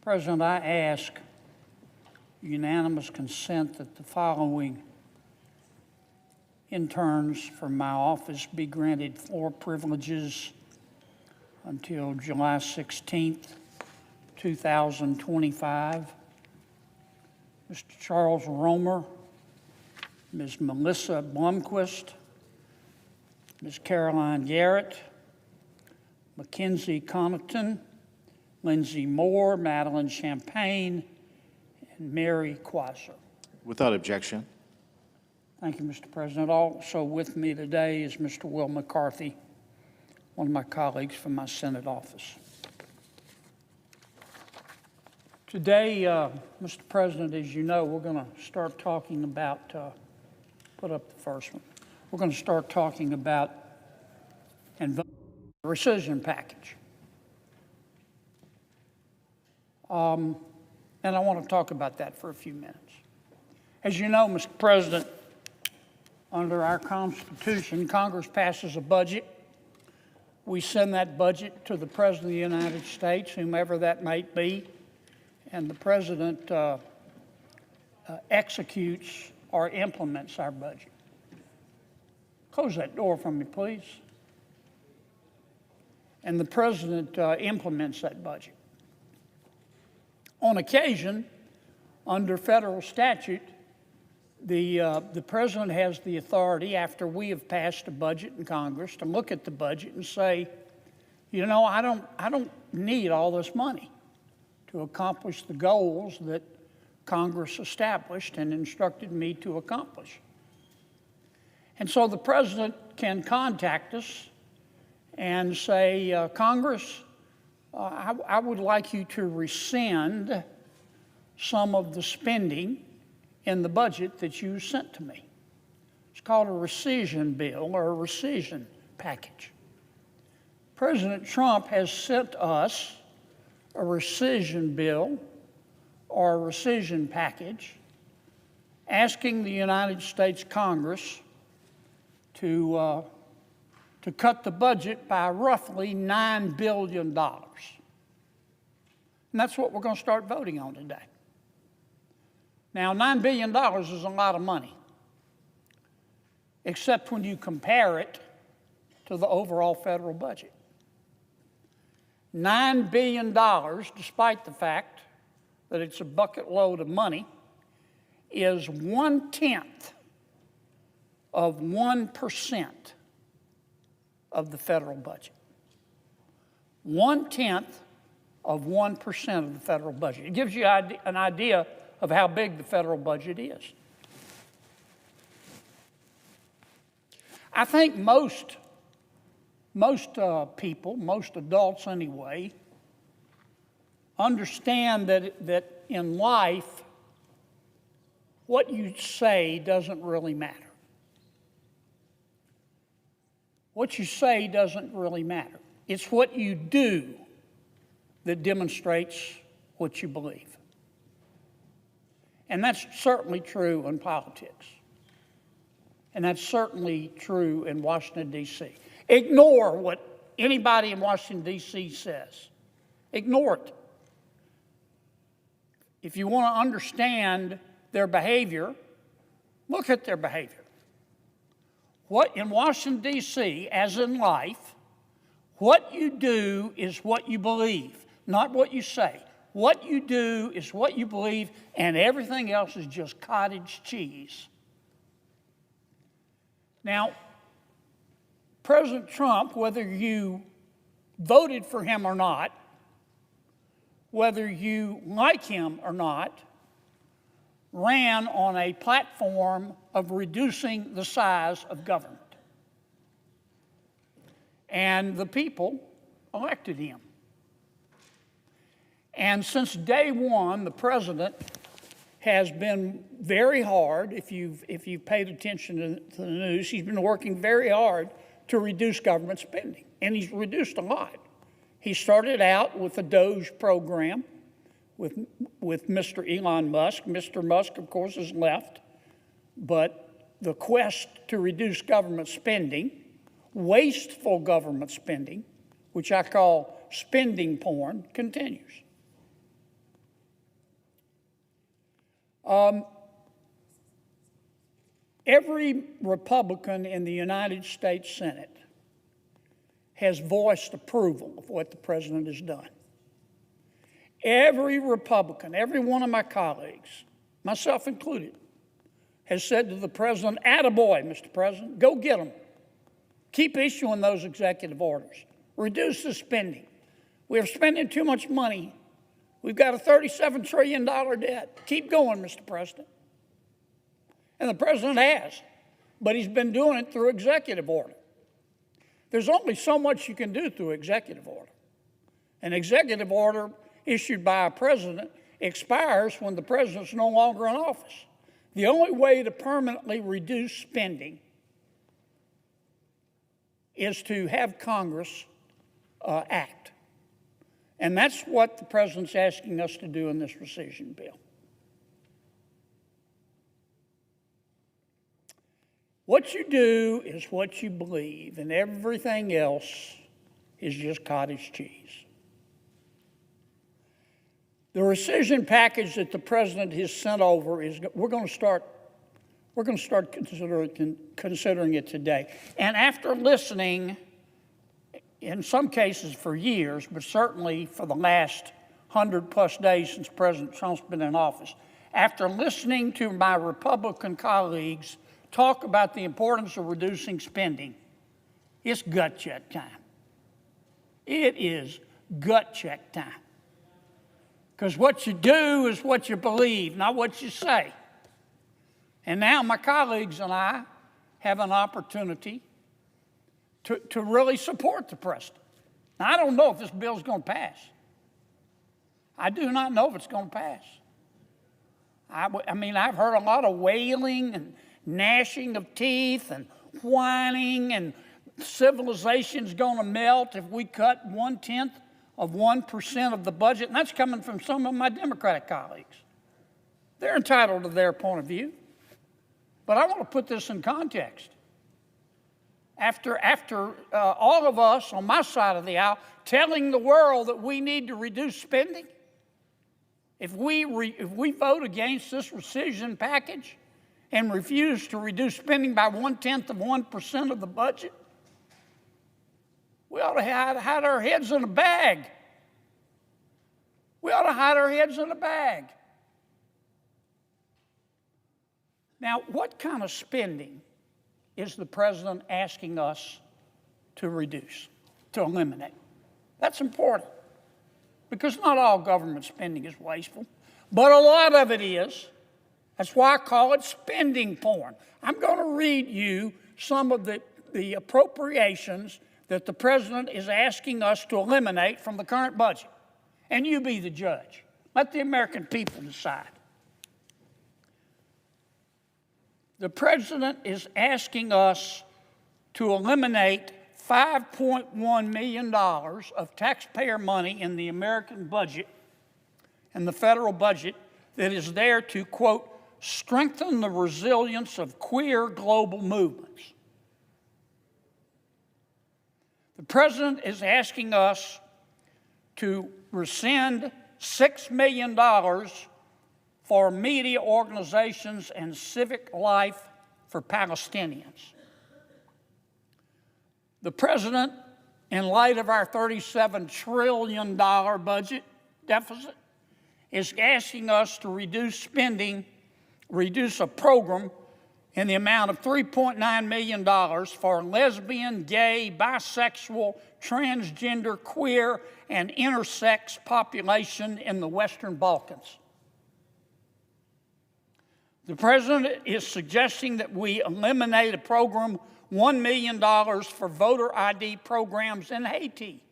President, I ask unanimous consent that the following interns from my office be granted floor privileges until July 16th, 2025. Mr. Charles Romer, Ms. Melissa Blumquist, Ms. Caroline Garrett, Mackenzie Connaughton, Lindsay Moore, Madeline Champagne, and Mary Quasser. Without objection. Thank you, Mr. President. Also with me today is Mr. Will McCarthy, one of my colleagues from my Senate office. Today, Mr. President, as you know, we're going to start talking about, put up the first one. We're going to start talking about and vote the rescission package. And I want to talk about that for a few minutes. As you know, Mr. President, under our Constitution, Congress passes a budget. We send that budget to the President of the United States, whomever that might be, and the President executes or implements our budget. Close that door for me, please. And the President implements that budget. On occasion, under federal statute, the President has the authority, after we have passed a budget in Congress, to look at the budget and say, you know, I don't need all this money to accomplish the goals that Congress established and instructed me to accomplish. And so the President can contact us and say, Congress, I would like you to rescind some of the spending in the budget that you sent to me. It's called a rescission bill or a rescission package. President Trump has sent us a rescission bill or a rescission package asking the United States Congress to cut the budget by roughly $9 billion. And that's what we're going to start voting on today. Now, $9 billion is a lot of money, except when you compare it to the overall federal budget. $9 billion, despite the fact that it's a bucket load of money, is 1/10 of 1% of the federal budget. 1/10 of 1% of the federal budget. It gives you an idea of how big the federal budget is. I think most people, most adults anyway, understand that in life, what you say doesn't really matter. What you say doesn't really matter. It's what you do that demonstrates what you believe. And that's certainly true in politics. And that's certainly true in Washington, D.C. Ignore what anybody in Washington, D.C. says. Ignore it. If you want to understand their behavior, look at their behavior. What in Washington, D.C., as in life, what you do is what you believe, not what you say. What you do is what you believe, and everything else is just cottage cheese. Now, President Trump, whether you voted for him or not, whether you like him or not, ran on a platform of reducing the size of government. And the people elected him. And since day one, the President has been very hard, if you've paid attention to the news, he's been working very hard to reduce government spending. And he's reduced a lot. He started out with the DOGE program with Mr. Elon Musk. Mr. Musk, of course, has left. But the quest to reduce government spending, wasteful government spending, which I call spending porn, continues. Every Republican in the United States Senate has voiced approval of what the president has done. Every Republican, every one of my colleagues, myself included, has said to the president, "Attaboy, Mr. President, go get them. Keep issuing those executive orders. Reduce the spending. We're spending too much money. We've got a $37 trillion debt. Keep going, Mr. President." And the president has, but he's been doing it through executive order. There's only so much you can do through executive order. An executive order issued by a president expires when the president's no longer in office. The only way to permanently reduce spending is to have Congress act. And that's what the president's asking us to do in this rescission bill. What you do is what you believe, and everything else is just cottage cheese. The rescission package that the president has sent over is we're going to start considering it today. And after listening, in some cases for years, but certainly for the last 100+ days since President Trump's been in office, after listening to my Republican colleagues talk about the importance of reducing spending, it's gut check time. It is gut check time. Because what you do is what you believe, not what you say. And now my colleagues and I have an opportunity to really support the president. Now, I don't know if this bill is going to pass. I do not know if it's going to pass. I mean, I've heard a lot of wailing and gnashing of teeth and whining, and civilization's going to melt if we cut 0.1% of the budget, and that's coming from some of my Democratic colleagues. They're entitled to their point of view. But I want to put this in context. After all of us on my side of the aisle telling the world that we need to reduce spending, if we vote against this rescission package and refuse to reduce spending by 0.1% of the budget, we ought to hide our heads in a bag. We ought to hide our heads in a bag. Now, what kind of spending is the president asking us to reduce, to eliminate? That's important, because not all government spending is wasteful, but a lot of it is. That's why I call it spending porn. I'm going to read you some of the appropriations that the president is asking us to eliminate from the current budget. And you be the judge. Let the American people decide. The president is asking us to eliminate $5.1 million of taxpayer money in the American budget and the federal budget that is there to, quote, strengthen the resilience of queer global movements. The president is asking us to rescind $6 million for media organizations and civic life for Palestinians. The president, in light of our $37 trillion budget deficit, is asking us to reduce a program in the amount of $3.9 million for lesbian, gay, bisexual, transgender, queer, and intersex population in the Western Balkans. The president is suggesting that we eliminate a program, $1 million for voter ID programs in Haiti.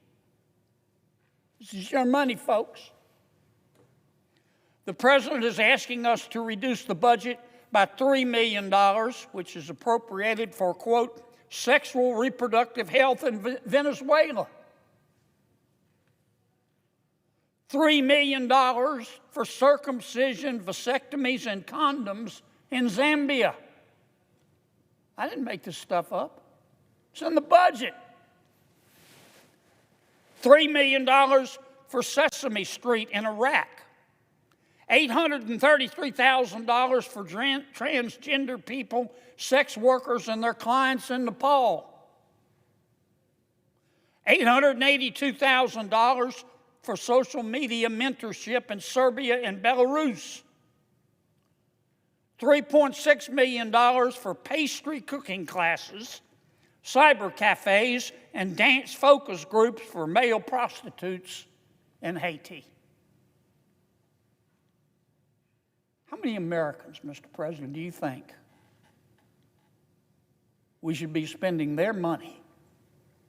This is your money, folks. The president is asking us to reduce the budget by $3 million, which is appropriated for, quote, sexual reproductive health in Venezuela. $3 million for circumcision, vasectomies, and condoms in Zambia. I didn't make this stuff up. It's in the budget. $3 million for Sesame Street in Iraq. $833,000 for transgender people, sex workers, and their clients in Nepal. $882,000 for social media mentorship in Serbia and Belarus. $3.6 million for pastry cooking classes, cyber cafes, and dance focus groups for male prostitutes in Haiti. How many Americans, Mr. President, do you think we should be spending their money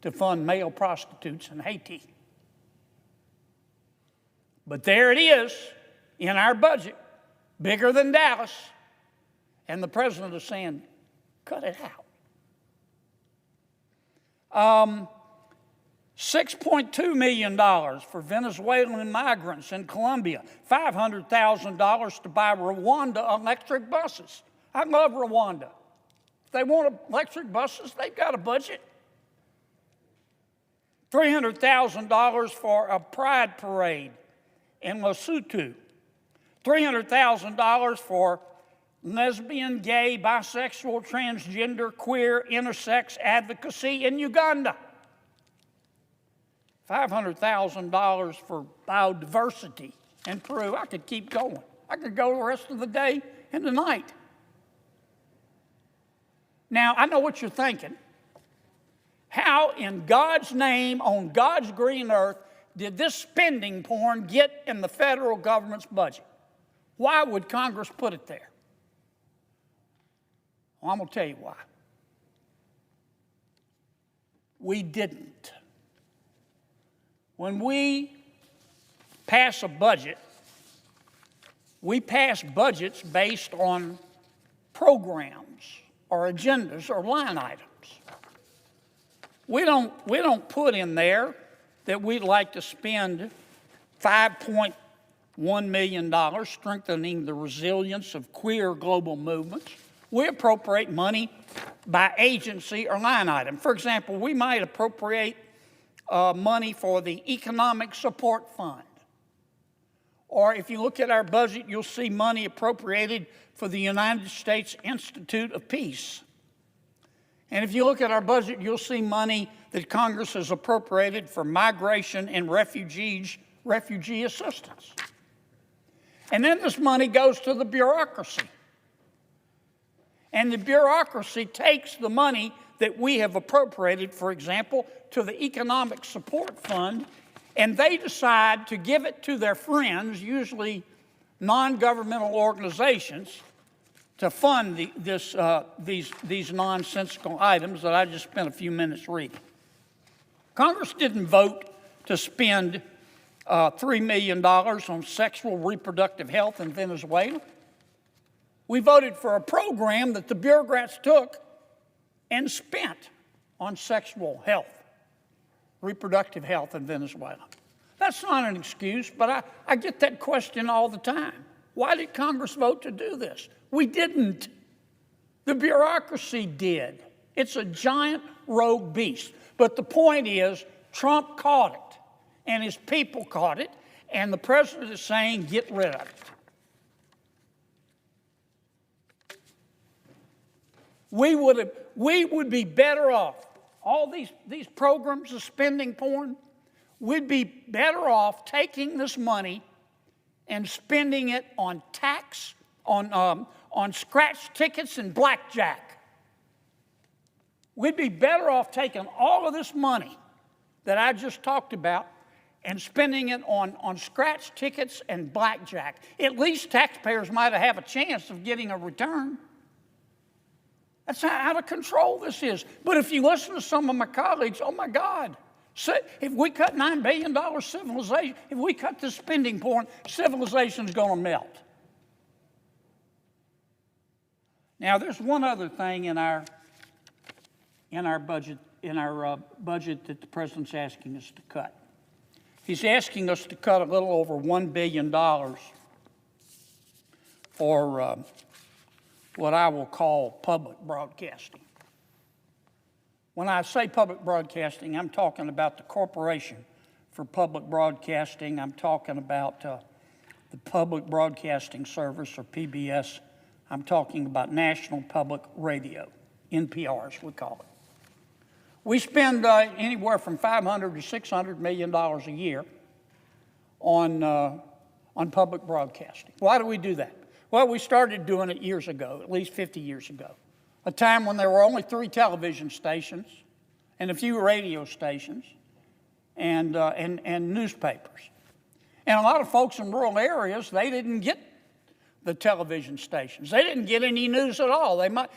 to fund male prostitutes in Haiti? But there it is in our budget, bigger than Dallas, and the president is saying, cut it out. $6.2 million for Venezuelan migrants in Colombia, $500,000 to buy Rwanda electric buses. I love Rwanda. If they want electric buses, they've got a budget. $300,000 for a pride parade in Lesotho. $300,000 for lesbian, gay, bisexual, transgender, queer, intersex advocacy in Uganda. $500,000 for biodiversity in Peru. I could keep going. I could go the rest of the day and the night. Now, I know what you're thinking. How in God's name, on God's green earth, did this spending porn get in the federal government's budget? Why would Congress put it there? Well, I'm going to tell you why. We didn't. When we pass a budget, we pass budgets based on programs or agendas or line items. We don't put in there that we'd like to spend $5.1 million strengthening the resilience of queer global movements. We appropriate money by agency or line item. For example, we might appropriate money for the Economic Support Fund. Or if you look at our budget, you'll see money appropriated for the United States Institute of Peace. And if you look at our budget, you'll see money that Congress has appropriated for migration and refugee assistance. And then this money goes to the bureaucracy. And the bureaucracy takes the money that we have appropriated, for example, to the Economic Support Fund, and they decide to give it to their friends, usually non-governmental organizations, to fund these nonsensical items that I just spent a few minutes reading. Congress didn't vote to spend $3 million on sexual reproductive health in Venezuela. We voted for a program that the bureaucrats took and spent on sexual health, reproductive health in Venezuela. That's not an excuse, but I get that question all the time. Why did Congress vote to do this? We didn't. The bureaucracy did. It's a giant rogue beast. But the point is, Trump caught it, and his people caught it, and the president is saying, get rid of it. We would be better off. All these programs of spending porn, we'd be better off taking this money and spending it on tax, on scratch tickets and blackjack. We'd be better off taking all of this money that I just talked about and spending it on scratch tickets and blackjack. At least taxpayers might have a chance of getting a return. That's how out of control this is. But if you listen to some of my colleagues, oh my God, if we cut $9 billion civilization, if we cut this spending porn, civilization's going to melt. Now, there's one other thing in our budget that the president's asking us to cut. He's asking us to cut a little over $1 billion for what I will call public broadcasting. When I say public broadcasting, I'm talking about the Corporation for Public Broadcasting. I'm talking about the Public Broadcasting Service, or PBS. I'm talking about National Public Radio, NPR as we call it. We spend anywhere from $500 to $600 million a year on public broadcasting. Why do we do that? Well, we started doing it years ago, at least 50 years ago, a time when there were only 3 television stations and a few radio stations and newspapers. And a lot of folks in rural areas, they didn't get the television stations. They didn't get any news at all. They might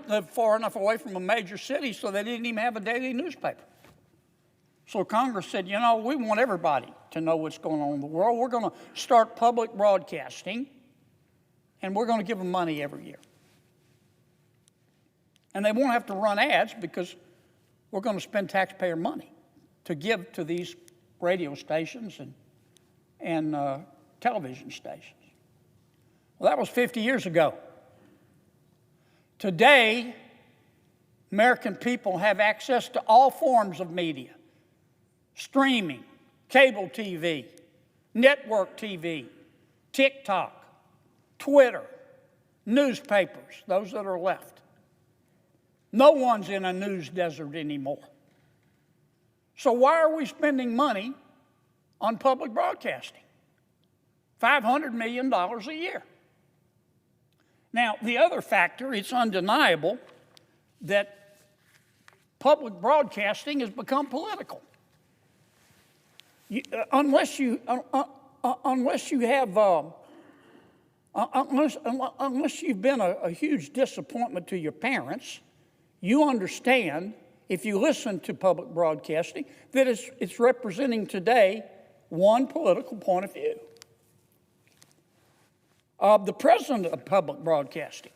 live far enough away from a major city so they didn't even have a daily newspaper. So Congress said, you know, we want everybody to know what's going on in the world. We're going to start public broadcasting, and we're going to give them money every year. And they won't have to run ads because we're going to spend taxpayer money to give to these radio stations and television stations. Well, that was 50 years ago. Today, American people have access to all forms of media: streaming, cable TV, network TV, TikTok, Twitter, newspapers, those that are left. No one's in a news desert anymore. So why are we spending money on public broadcasting? $500 million a year. Now, the other factor, it's undeniable that public broadcasting has become political. Unless you've been a huge disappointment to your parents, you understand, if you listen to public broadcasting, that it's representing today one political point of view. The president of public broadcasting,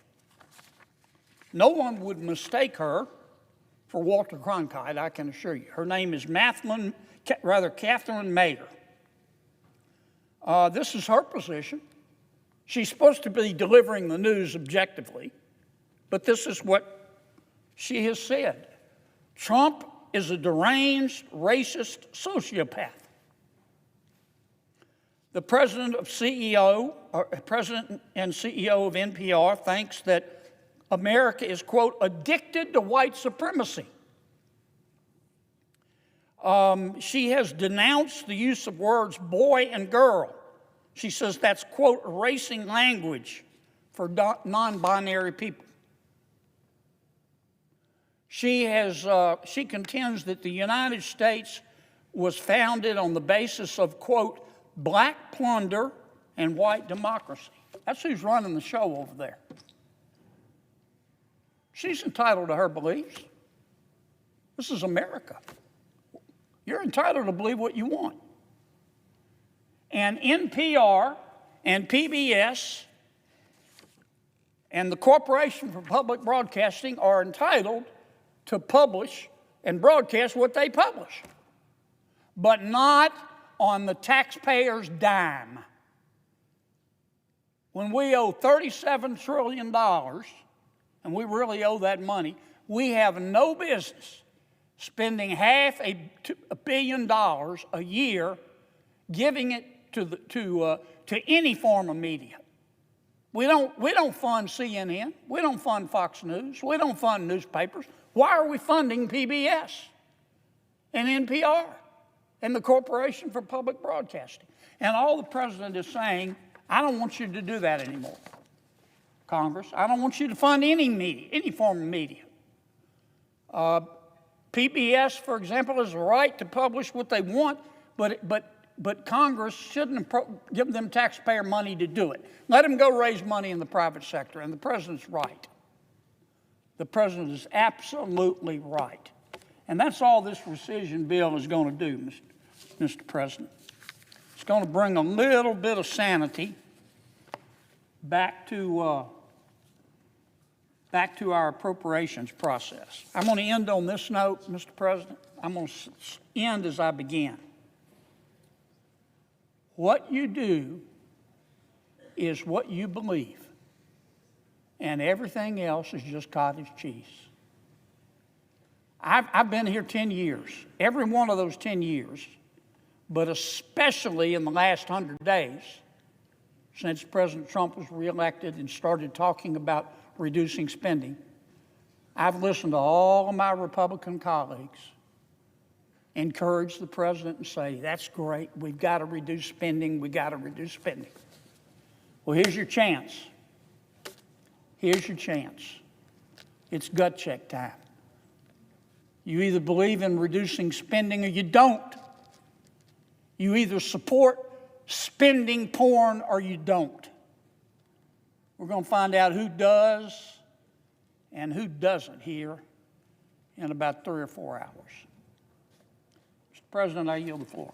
no one would mistake her for Walter Cronkite, I can assure you. Her name is Catherine Mayer. This is her position. She's supposed to be delivering the news objectively, but this is what she has said. Trump is a deranged, racist sociopath. The president and CEO of NPR thinks that America is, quote, addicted to white supremacy. She has denounced the use of words boy and girl. She says that's, quote, erasing language for non-binary people. She contends that the United States was founded on the basis of, quote, black plunder and white democracy. That's who's running the show over there. She's entitled to her beliefs. This is America. You're entitled to believe what you want. And NPR and PBS and the Corporation for Public Broadcasting are entitled to publish and broadcast what they publish, but not on the taxpayer's dime. When we owe $37 trillion, and we really owe that money, we have no business spending $500 million a year giving it to any form of media. We don't fund CNN. We don't fund Fox News. We don't fund newspapers. Why are we funding PBS and NPR and the Corporation for Public Broadcasting? And all the president is saying, I don't want you to do that anymore, Congress. I don't want you to fund any media, any form of media. PBS, for example, has a right to publish what they want, but Congress shouldn't give them taxpayer money to do it. Let them go raise money in the private sector, and the president's right. The president is absolutely right. And that's all this rescission bill is going to do, Mr. President. It's going to bring a little bit of sanity back to our appropriations process. I'm going to end on this note, Mr. President. I'm going to end as I began. What you do is what you believe, and everything else is just cottage cheese. I've been here 10 years, every one of those 10 years, but especially in the last 100 days, since President Trump was reelected and started talking about reducing spending, I've listened to all of my Republican colleagues encourage the president and say, that's great, we've got to reduce spending, we've got to reduce spending. Well, here's your chance. Here's your chance. It's gut check time. You either believe in reducing spending or you don't. You either support spending porn or you don't. We're going to find out who does and who doesn't here in about 3 or 4 hours. Mr. President, I yield the floor.